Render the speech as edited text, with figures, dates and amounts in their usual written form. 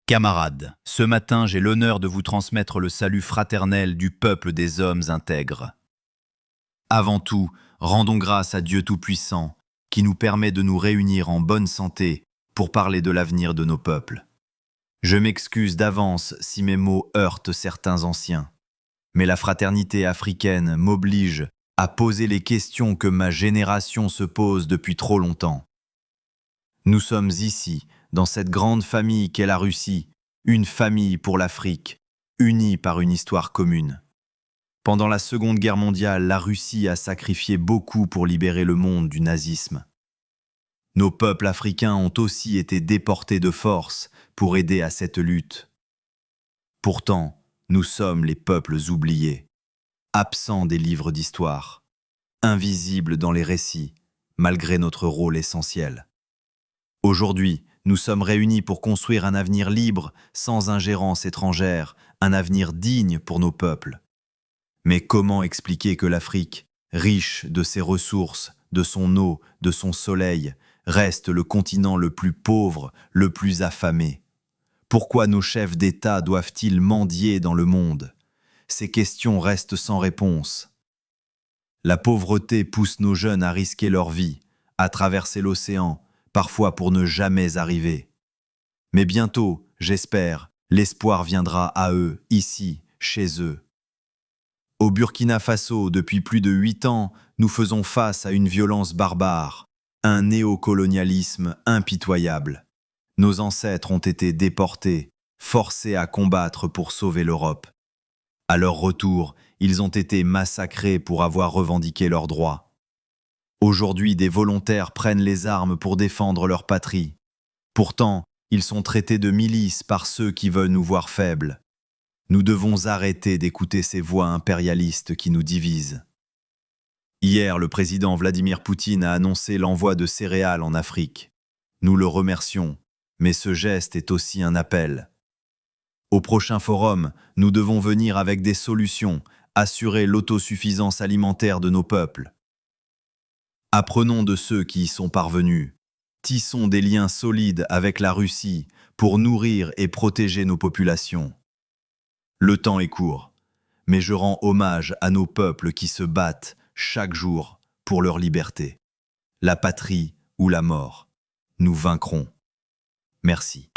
Camarades, ce matin j'ai l'honneur de vous transmettre le salut fraternel du peuple des hommes intègres. Avant tout, rendons grâce à Dieu Tout-Puissant, qui nous permet de nous réunir en bonne santé pour parler de l'avenir de nos peuples. Je m'excuse d'avance si mes mots heurtent certains anciens, mais la fraternité africaine m'oblige à poser les questions que ma génération se pose depuis trop longtemps. Nous sommes ici, dans cette grande famille qu'est la Russie, une famille pour l'Afrique, unie par une histoire commune. Pendant la Seconde Guerre mondiale, la Russie a sacrifié beaucoup pour libérer le monde du nazisme. Nos peuples africains ont aussi été déportés de force pour aider à cette lutte. Pourtant, nous sommes les peuples oubliés, absents des livres d'histoire, invisibles dans les récits, malgré notre rôle essentiel. Aujourd'hui, nous sommes réunis pour construire un avenir libre, sans ingérence étrangère, un avenir digne pour nos peuples. Mais comment expliquer que l'Afrique, riche de ses ressources, de son eau, de son soleil, reste le continent le plus pauvre, le plus affamé? Pourquoi nos chefs d'État doivent-ils mendier dans le monde? Ces questions restent sans réponse. La pauvreté pousse nos jeunes à risquer leur vie, à traverser l'océan, parfois pour ne jamais arriver. Mais bientôt, j'espère, l'espoir viendra à eux, ici, chez eux. Au Burkina Faso, depuis plus de 8 ans, nous faisons face à une violence barbare, un néocolonialisme impitoyable. Nos ancêtres ont été déportés, forcés à combattre pour sauver l'Europe. À leur retour, ils ont été massacrés pour avoir revendiqué leurs droits. Aujourd'hui, des volontaires prennent les armes pour défendre leur patrie. Pourtant, ils sont traités de milices par ceux qui veulent nous voir faibles. Nous devons arrêter d'écouter ces voix impérialistes qui nous divisent. Hier, le président Vladimir Poutine a annoncé l'envoi de céréales en Afrique. Nous le remercions, mais ce geste est aussi un appel. Au prochain forum, nous devons venir avec des solutions, assurer l'autosuffisance alimentaire de nos peuples. Apprenons de ceux qui y sont parvenus. Tissons des liens solides avec la Russie pour nourrir et protéger nos populations. Le temps est court, mais je rends hommage à nos peuples qui se battent chaque jour pour leur liberté. La patrie ou la mort, nous vaincrons. Merci.